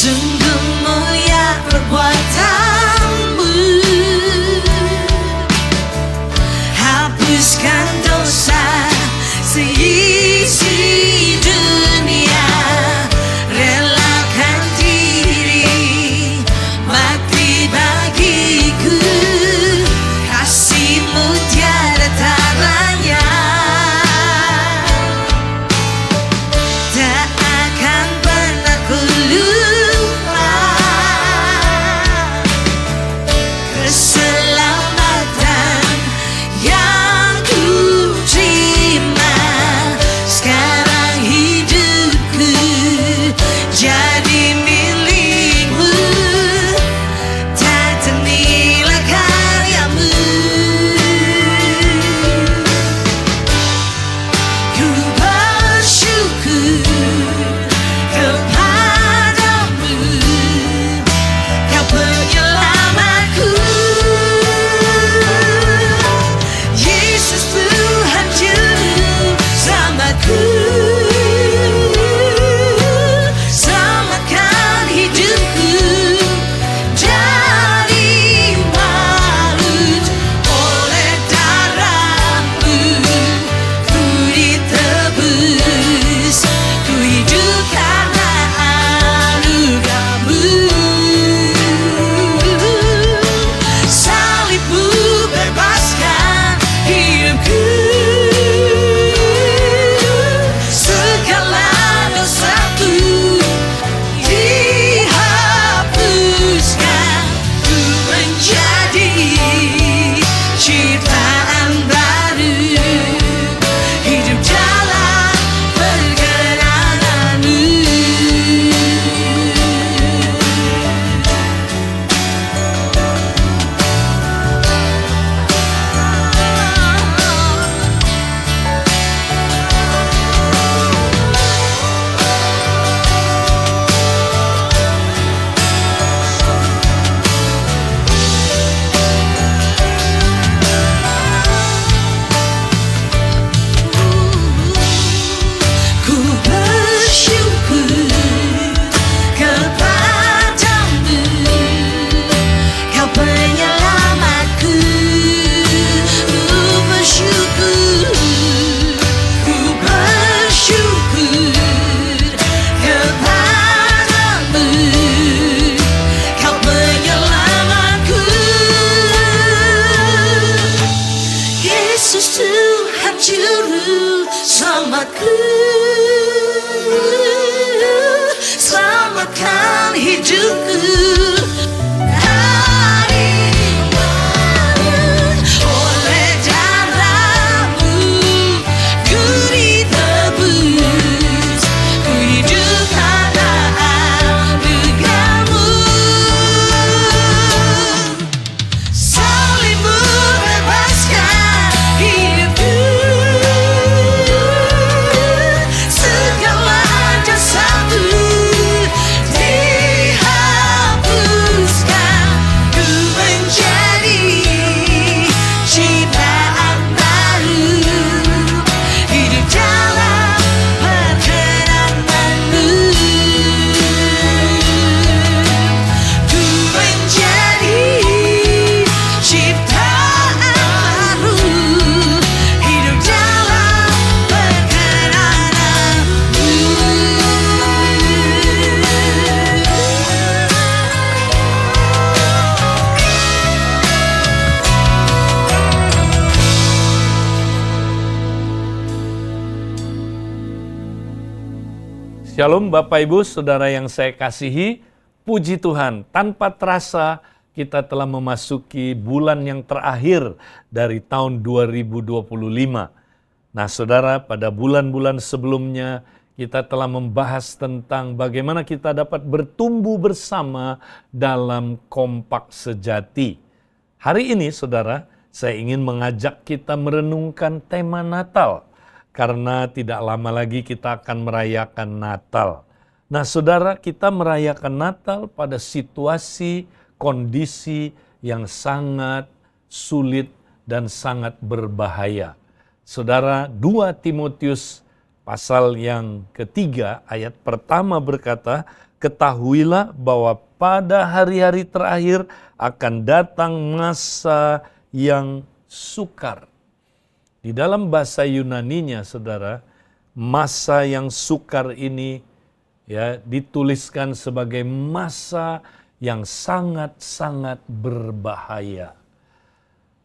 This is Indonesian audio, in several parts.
Sungguh mulia perbuatanmu, hapuskan dosa seisi dunia, relakan diri mati bagiku, kasihmu tiada taranya, tak akan pernah ku lupa keselamatan yang ku terima. Sekarang hidupku jadi milikmu, tak ternilai karyamu. Ku bersyukur kepadamu, Kau penyelamatku. Yesus Tuhan Juru Selamatku, selamatkan hidupku dari maut. Oleh darah-Mu ku ditebus, ku hidup karena anugerah-Mu. Salib-Mu bebaskan hidupku, segala dosaku dihapuskan, ku menjadi ciptaan baru, hidup dalam perkenan-Mu. Ku bersyukur kepadamu, Kau penyelamatku. Ku bersyukur kepadamu, Kau penyelamatku. Yesus Tuhan Juru Selamatku, selamatkan hidupku dari maut. Oleh darah-Mu ku ditebus, ku hidup karena anugerah-Mu. Salib-Mu bebaskan hidupku, segala dosaku dihapuskan, ku menjadi ciptaan baru, hidup dalam perkenan-Mu. Ku menjadi ciptaan baru, hidup dalam perkenan-Mu. Shalom Bapak Ibu Saudara yang saya kasihi, puji Tuhan, tanpa terasa kita telah memasuki bulan yang terakhir dari tahun 2025. Nah Saudara, pada bulan-bulan sebelumnya kita telah membahas tentang bagaimana kita dapat bertumbuh bersama dalam kompak sejati. Hari ini Saudara, saya ingin mengajak kita merenungkan tema Natal. Karena tidak lama lagi kita akan merayakan Natal. Nah saudara, kita merayakan Natal pada situasi, kondisi yang sangat sulit dan sangat berbahaya. Saudara, 2 Timotius pasal yang ketiga ayat pertama berkata, ketahuilah bahwa pada hari-hari terakhir akan datang masa yang sukar. Di dalam bahasa Yunaninya, saudara, masa yang sukar ini ya dituliskan sebagai masa yang sangat-sangat berbahaya.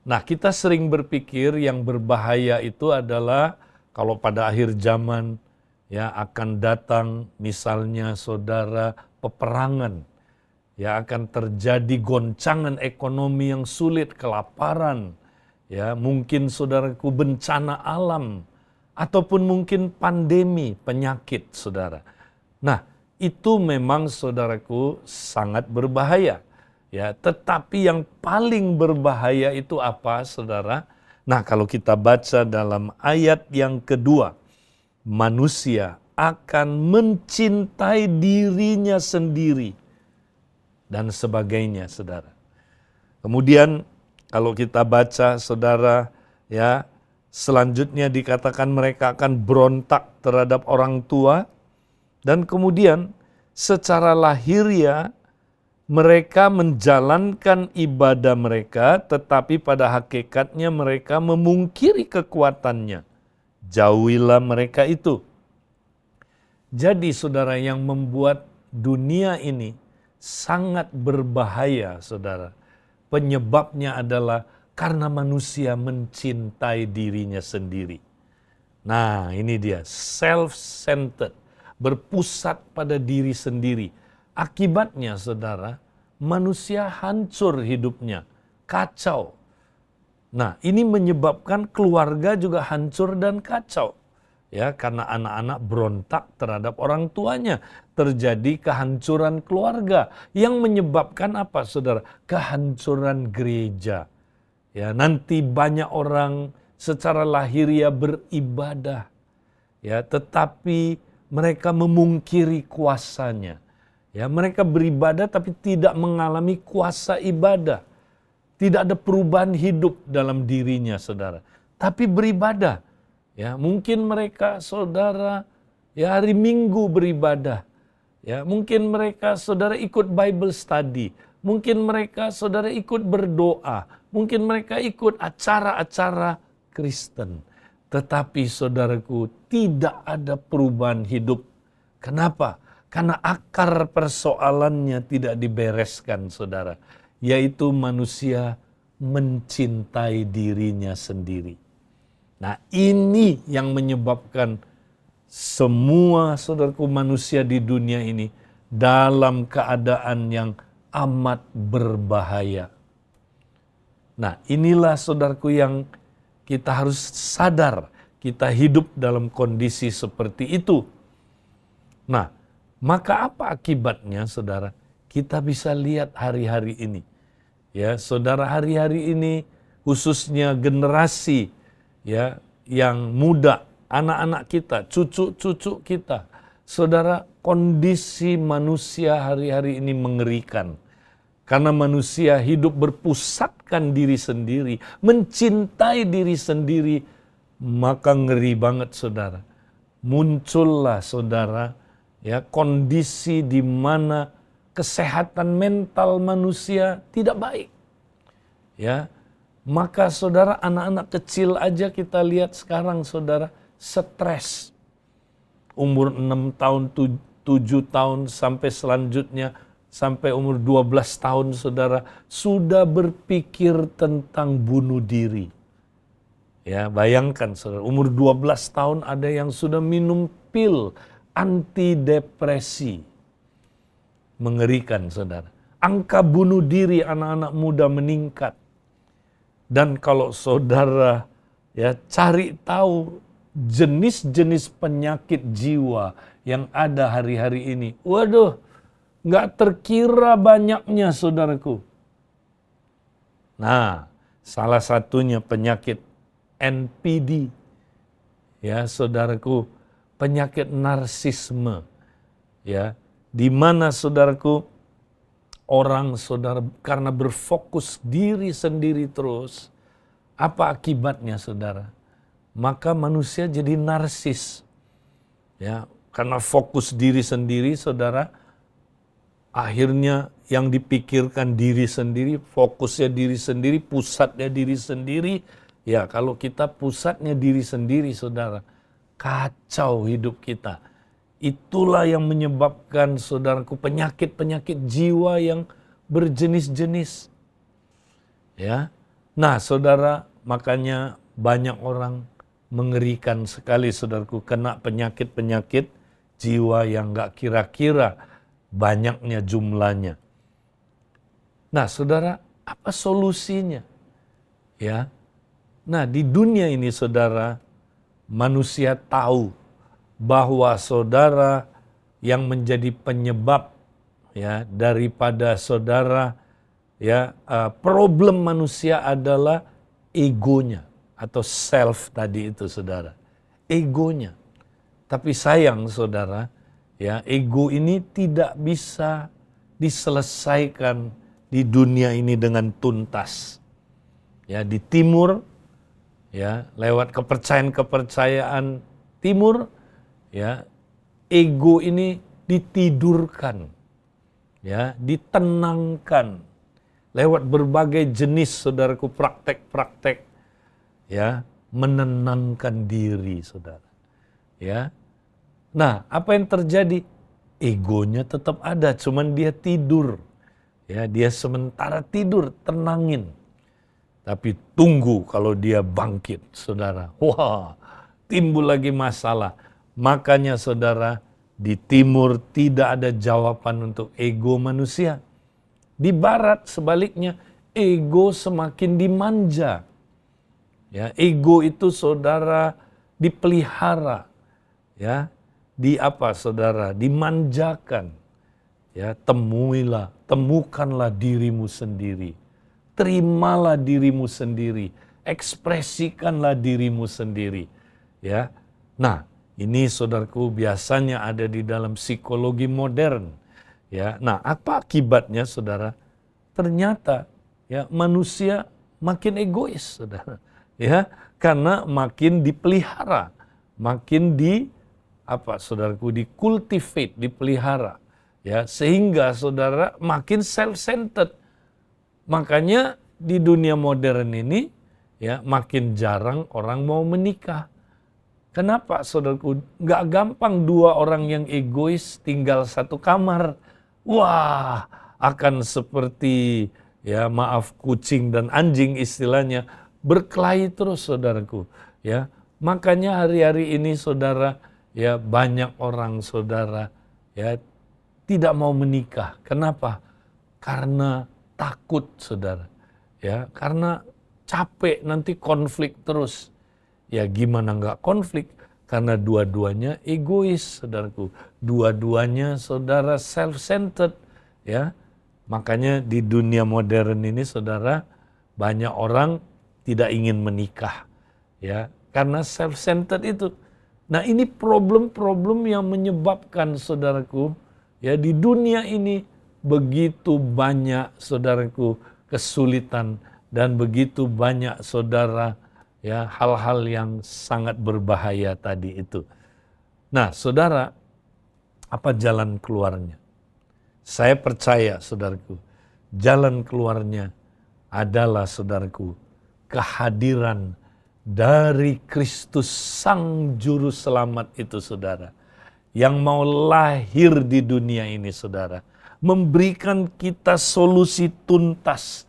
Nah, kita sering berpikir yang berbahaya itu adalah kalau pada akhir zaman ya akan datang misalnya saudara peperangan, ya akan terjadi goncangan ekonomi yang sulit, kelaparan, ya mungkin saudaraku bencana alam, ataupun mungkin pandemi, penyakit saudara. Nah, itu memang saudaraku sangat berbahaya. Ya, tetapi yang paling berbahaya itu apa, saudara? Nah, kalau kita baca dalam ayat yang kedua, manusia akan mencintai dirinya sendiri dan sebagainya, saudara. Kemudian kalau kita baca, saudara, ya, selanjutnya dikatakan mereka akan berontak terhadap orang tua, dan kemudian secara lahiriah mereka menjalankan ibadah mereka, tetapi pada hakikatnya mereka memungkiri kekuatannya. Jauhilah mereka itu. Jadi saudara, yang membuat dunia ini sangat berbahaya, saudara, penyebabnya adalah karena manusia mencintai dirinya sendiri. Nah, ini dia, self-centered, berpusat pada diri sendiri. Akibatnya, saudara, manusia hancur hidupnya, kacau. Nah, ini menyebabkan keluarga juga hancur dan kacau. Ya, karena anak-anak berontak terhadap orang tuanya. Terjadi kehancuran keluarga yang menyebabkan apa, saudara? Kehancuran gereja. Ya, nanti banyak orang secara lahiriah beribadah. Ya, tetapi mereka memungkiri kuasanya. Ya, mereka beribadah tapi tidak mengalami kuasa ibadah. Tidak ada perubahan hidup dalam dirinya, saudara. Tapi beribadah. Ya, mungkin mereka, saudara, ya hari Minggu beribadah. Ya, mungkin mereka, saudara, ikut Bible study. Mungkin mereka, saudara, ikut berdoa. Mungkin mereka ikut acara-acara Kristen. Tetapi, saudaraku, tidak ada perubahan hidup. Kenapa? Karena akar persoalannya tidak dibereskan, saudara. Yaitu manusia mencintai dirinya sendiri. Nah, ini yang menyebabkan semua, saudaraku, manusia di dunia ini dalam keadaan yang amat berbahaya. Nah, inilah, saudaraku, yang kita harus sadar. Kita hidup dalam kondisi seperti itu. Nah, maka apa akibatnya, saudara? Kita bisa lihat hari-hari ini. Ya, saudara, hari-hari ini khususnya generasi ya yang muda, anak-anak kita, cucu-cucu kita. Saudara, kondisi manusia hari-hari ini mengerikan. Karena manusia hidup berpusatkan diri sendiri, mencintai diri sendiri, maka ngeri banget, saudara. Muncullah, saudara, ya kondisi di mana kesehatan mental manusia tidak baik. Ya, maka saudara, anak-anak kecil aja kita lihat sekarang, saudara, stres. Umur 6 tahun, 7 tahun sampai selanjutnya sampai umur 12 tahun, saudara, sudah berpikir tentang bunuh diri. Ya, bayangkan, saudara, umur 12 tahun ada yang sudah minum pil antidepresi. Mengerikan, saudara. Angka bunuh diri anak-anak muda meningkat. Dan kalau saudara ya cari tahu jenis-jenis penyakit jiwa yang ada hari-hari ini, waduh, nggak terkira banyaknya, saudaraku. Nah, salah satunya penyakit NPD, ya saudaraku, penyakit narsisme, ya, di mana, saudaraku, orang, saudara, karena berfokus diri sendiri terus, apa akibatnya, saudara? Maka manusia jadi narsis, ya, karena fokus diri sendiri, saudara, Akhirnya yang dipikirkan diri sendiri, fokusnya diri sendiri, pusatnya diri sendiri. Ya, kalau kita pusatnya diri sendiri, saudara, kacau hidup kita. Itulah yang menyebabkan, saudaraku, penyakit-penyakit jiwa yang berjenis-jenis. Ya, nah, saudara, makanya banyak orang mengerikan sekali, saudaraku, kena penyakit-penyakit jiwa yang gak kira-kira banyaknya jumlahnya. Nah, saudara, apa solusinya? Ya, nah, di dunia ini, saudara, manusia tahu bahwa, saudara, yang menjadi penyebab ya daripada, saudara, ya problem manusia adalah egonya atau self tadi itu, saudara. Egonya. Tapi sayang, saudara, ya ego ini tidak bisa diselesaikan di dunia ini dengan tuntas. Ya, di timur, ya lewat kepercayaan-kepercayaan timur, ya ego ini ditidurkan, ya ditenangkan lewat berbagai jenis, saudaraku, praktek-praktek, ya menenangkan diri, saudara. Ya, nah apa yang terjadi? Egonya tetap ada, cuman dia tidur. Ya, dia sementara tidur, tenangin. Tapi tunggu kalau dia bangkit, saudara. Wah, timbul lagi masalah. Makanya, saudara, di timur tidak ada jawaban untuk ego manusia. Di barat sebaliknya, ego semakin dimanja. Ya, ego itu, saudara, dipelihara. Ya, saudara? Dimanjakan. Ya, temukanlah dirimu sendiri. Terimalah dirimu sendiri. Ekspresikanlah dirimu sendiri. Ya. Nah, ini, saudaraku, biasanya ada di dalam psikologi modern. Ya. Nah, apa akibatnya, saudara? Ternyata ya manusia makin egois, saudara. Ya, karena makin dipelihara, makin saudaraku, dikultivate, dipelihara. Ya, sehingga, saudara, makin self-centered. Makanya di dunia modern ini, ya makin jarang orang mau menikah. Kenapa, saudaraku? Nggak gampang dua orang yang egois tinggal satu kamar. Wah, akan seperti, ya maaf, kucing dan anjing istilahnya, berkelahi terus, saudaraku. Ya, makanya hari-hari ini, saudara, ya banyak orang, saudara, ya tidak mau menikah. Kenapa? Karena takut, saudara. Ya, karena capek nanti konflik terus. Ya, gimana nggak konflik? Karena dua-duanya egois, saudaraku. Dua-duanya, saudara, self-centered. Ya, makanya di dunia modern ini, saudara, banyak orang tidak ingin menikah. Ya, karena self-centered itu. Nah, ini problem-problem yang menyebabkan, saudaraku, ya di dunia ini begitu banyak, saudaraku, kesulitan dan begitu banyak, saudara, ya hal-hal yang sangat berbahaya tadi itu. Nah, saudara, apa jalan keluarnya? Saya percaya, saudaraku, jalan keluarnya adalah, saudaraku, kehadiran dari Kristus Sang Juru Selamat itu, saudara, yang mau lahir di dunia ini, saudara, memberikan kita solusi tuntas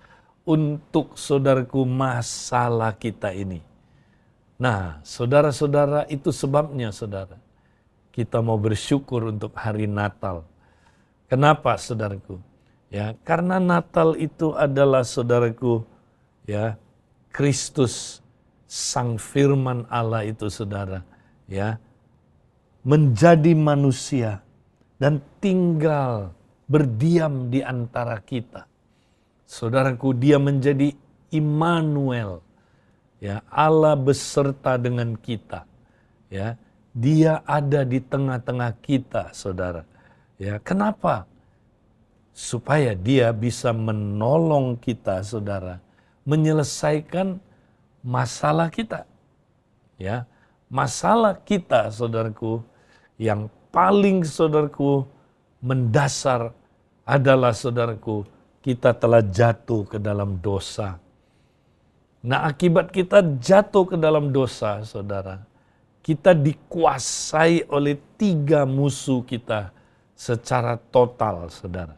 untuk, saudaraku, masalah kita ini. Nah, saudara-saudara, itu sebabnya, saudara, kita mau bersyukur untuk hari Natal. Kenapa, saudaraku? Ya, karena Natal itu adalah, saudaraku, ya Kristus Sang Firman Allah itu, saudara, ya menjadi manusia dan tinggal berdiam di antara kita. Saudaraku, dia menjadi Immanuel, ya Allah beserta dengan kita. Ya, dia ada di tengah-tengah kita, saudara. Ya, kenapa? Supaya dia bisa menolong kita, saudara, menyelesaikan masalah kita. Ya, masalah kita, saudaraku, yang paling, saudaraku, mendasar adalah saudaraku, kita telah jatuh ke dalam dosa. Nah, akibat kita jatuh ke dalam dosa, saudara, kita dikuasai oleh 3 musuh kita secara total, saudara.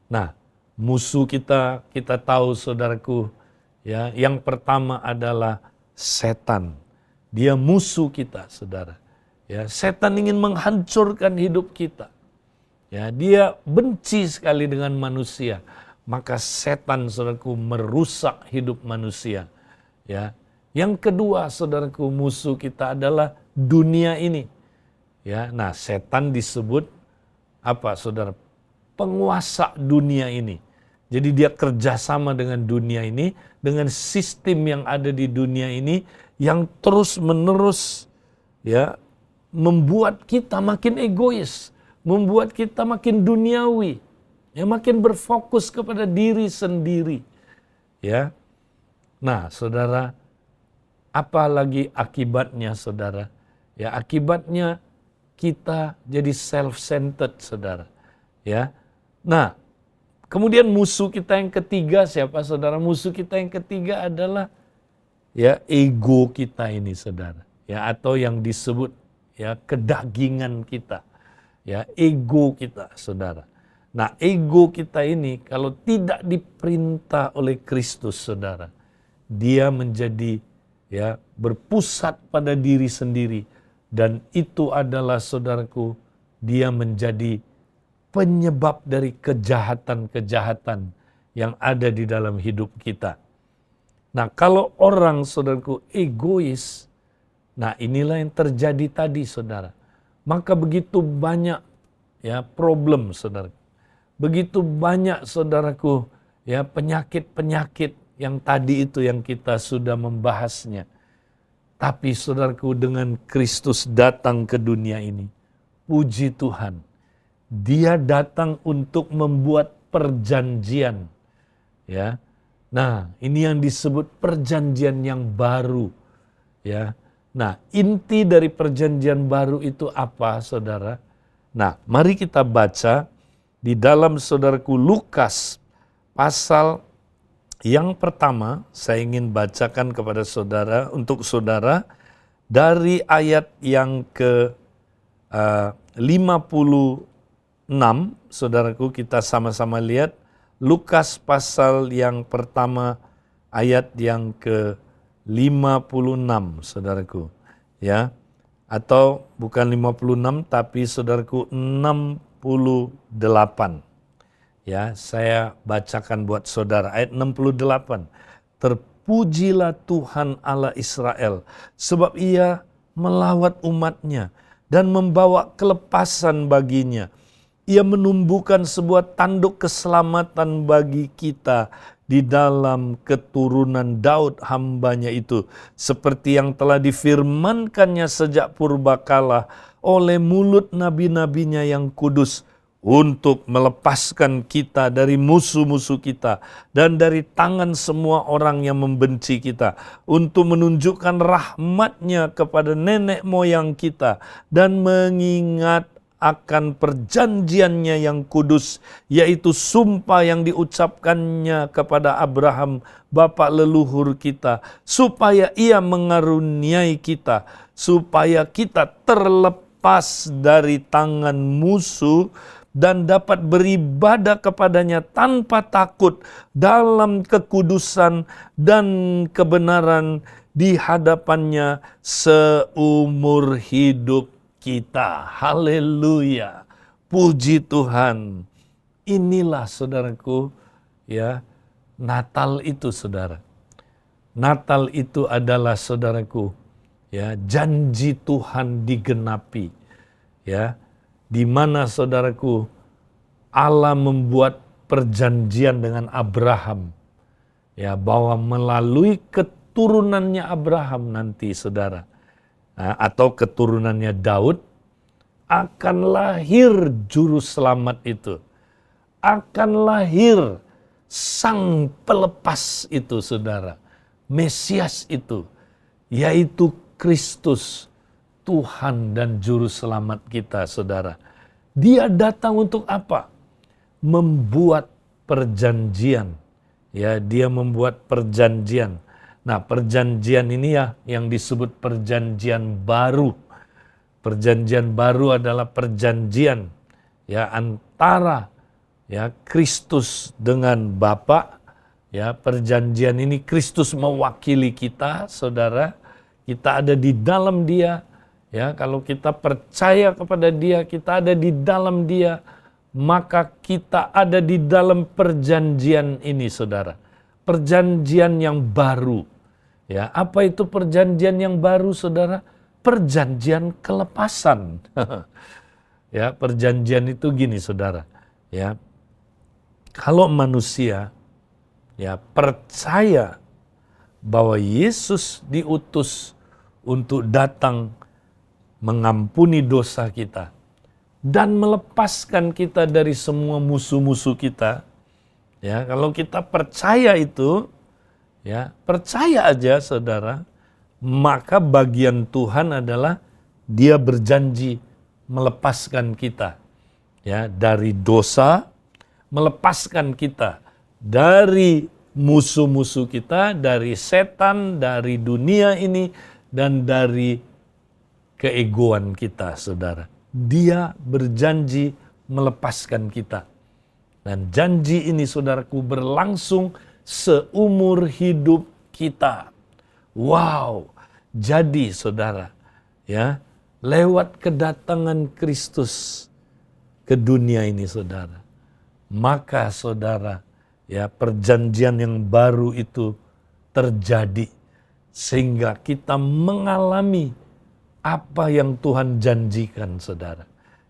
Nah, musuh kita tahu, saudaraku, ya, yang pertama adalah setan. Dia musuh kita, saudara. Ya, setan ingin menghancurkan hidup kita. Ya, dia benci sekali dengan manusia. Maka setan, saudaraku, merusak hidup manusia. Ya. Yang kedua, saudaraku, musuh kita adalah dunia ini. Ya, nah, setan disebut apa, saudara? Penguasa dunia ini. Jadi dia kerjasama dengan dunia ini, dengan sistem yang ada di dunia ini, yang terus-menerus ya membuat kita makin egois, membuat kita makin duniawi, ya, makin berfokus kepada diri sendiri. Ya. Nah, saudara, apalagi akibatnya, saudara? Ya, akibatnya kita jadi self-centered, saudara. Ya. Nah, kemudian musuh kita yang ketiga siapa, saudara? Musuh kita yang ketiga adalah ya ego kita ini, saudara. Ya, atau yang disebut ya kedagingan kita. Ya, ego kita, saudara. Nah, ego kita ini kalau tidak diperintah oleh Kristus, saudara, dia menjadi ya berpusat pada diri sendiri, dan itu adalah, saudaraku, dia menjadi penyebab dari kejahatan-kejahatan yang ada di dalam hidup kita. Nah, kalau orang, saudaraku, egois, nah inilah yang terjadi tadi, saudara. Maka begitu banyak ya problem, saudara. Begitu banyak, saudaraku, ya penyakit-penyakit yang tadi itu yang kita sudah membahasnya. Tapi, saudaraku, dengan Kristus datang ke dunia ini, puji Tuhan, dia datang untuk membuat perjanjian. Ya. Nah, ini yang disebut perjanjian yang baru. Ya. Nah, inti dari perjanjian baru itu apa, saudara? Nah, mari kita baca di dalam, saudaraku, Lukas pasal yang pertama. Saya ingin bacakan kepada saudara, untuk saudara, dari ayat yang ke 56, saudaraku, kita sama-sama lihat Lukas pasal yang pertama ayat yang ke 56, saudaraku. Ya. Atau bukan 56 tapi, saudaraku, 68. Ya, saya bacakan buat saudara ayat 68. Terpujilah Tuhan Allah Israel, sebab ia melawat umatnya dan membawa kelepasan baginya. Ia menumbuhkan sebuah tanduk keselamatan bagi kita di dalam keturunan Daud hambanya itu, seperti yang telah difirmankannya sejak purbakala oleh mulut nabi-nabinya yang kudus, untuk melepaskan kita dari musuh-musuh kita dan dari tangan semua orang yang membenci kita, untuk menunjukkan rahmat-Nya kepada nenek moyang kita dan mengingat akan perjanjiannya yang kudus, yaitu sumpah yang diucapkannya kepada Abraham, bapa leluhur kita, supaya ia mengaruniai kita, supaya kita terlepas dari tangan musuh dan dapat beribadah kepadanya tanpa takut dalam kekudusan dan kebenaran di hadapannya seumur hidup kita. Haleluya. Puji Tuhan. Inilah, saudaraku, ya, Natal itu, saudara. Natal itu adalah, saudaraku, ya, janji Tuhan digenapi. Ya, di mana, saudaraku, Allah membuat perjanjian dengan Abraham. Ya, bahwa melalui keturunannya Abraham nanti, saudara, atau keturunannya Daud, akan lahir juru selamat itu. Akan lahir sang pelepas itu, saudara. Mesias itu, yaitu Kristus, Tuhan dan juru selamat kita, saudara. Dia datang untuk apa? membuat perjanjian. Ya, dia membuat perjanjian. Nah, perjanjian ini ya yang disebut perjanjian baru. Perjanjian baru adalah perjanjian ya antara ya Kristus dengan Bapa. Ya, perjanjian ini Kristus mewakili kita, Saudara. Kita ada di dalam Dia. Ya, kalau kita percaya kepada Dia, kita ada di dalam Dia, maka kita ada di dalam perjanjian ini, Saudara. Perjanjian yang baru. Ya, apa itu perjanjian yang baru, Saudara? Perjanjian kelepasan. Ya, perjanjian itu gini, Saudara. Ya, kalau manusia ya percaya bahwa Yesus diutus untuk datang mengampuni dosa kita dan melepaskan kita dari semua musuh-musuh kita. Ya, kalau kita percaya itu, ya, percaya aja, Saudara, maka bagian Tuhan adalah Dia berjanji melepaskan kita ya dari dosa, melepaskan kita dari musuh-musuh kita, dari setan, dari dunia ini, dan dari keegoan kita, Saudara. Dia berjanji melepaskan kita. Dan janji ini, Saudaraku, berlangsung seumur hidup kita. Wow, jadi Saudara, ya, lewat kedatangan Kristus ke dunia ini, Saudara, maka Saudara, ya, perjanjian yang baru itu terjadi sehingga kita mengalami apa yang Tuhan janjikan, Saudara.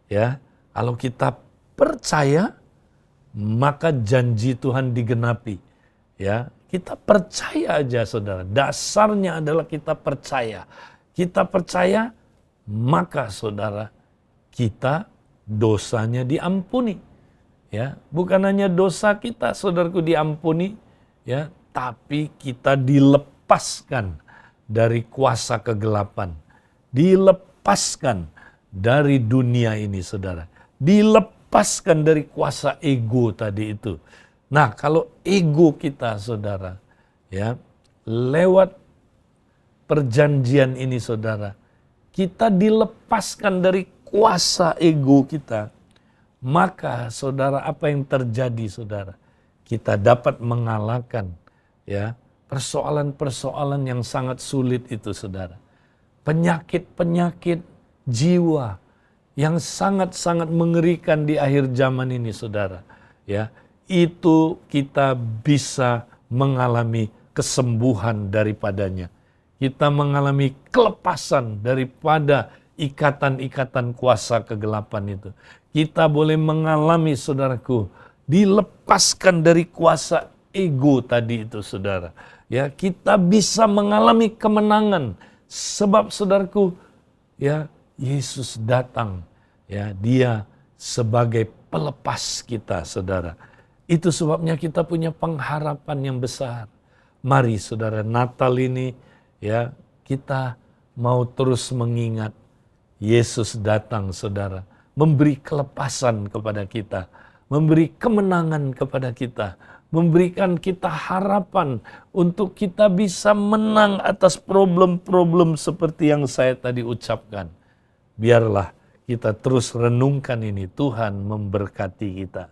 Ya, kalau kita percaya, maka janji Tuhan digenapi. Ya, kita percaya aja, Saudara. Dasarnya adalah kita percaya. Kita percaya, maka Saudara, kita dosanya diampuni. Ya, bukan hanya dosa kita, Saudaraku, diampuni, ya, tapi kita dilepaskan dari kuasa kegelapan. Dilepaskan dari dunia ini, Saudara. Dilepaskan dari kuasa ego tadi itu. Nah, kalau ego kita, Saudara, ya, lewat perjanjian ini, Saudara, kita dilepaskan dari kuasa ego kita. Maka, Saudara, apa yang terjadi, Saudara? Kita dapat mengalahkan, ya, persoalan-persoalan yang sangat sulit itu, Saudara. Penyakit-penyakit jiwa yang sangat-sangat mengerikan di akhir zaman ini, Saudara. Ya, itu kita bisa mengalami kesembuhan daripadanya. Kita mengalami kelepasan daripada ikatan-ikatan kuasa kegelapan itu. Kita boleh mengalami, Saudaraku, dilepaskan dari kuasa ego tadi itu, Saudara. Ya, kita bisa mengalami kemenangan. Sebab, Saudaraku, ya, Yesus datang, ya, Dia sebagai pelepas kita, Saudara. Itu sebabnya kita punya pengharapan yang besar. Mari, Saudara, Natal ini, ya, kita mau terus mengingat Yesus datang, Saudara, memberi kelepasan kepada kita, memberi kemenangan kepada kita, memberikan kita harapan untuk kita bisa menang atas problem-problem seperti yang saya tadi ucapkan. Biarlah kita terus renungkan ini. Tuhan memberkati kita.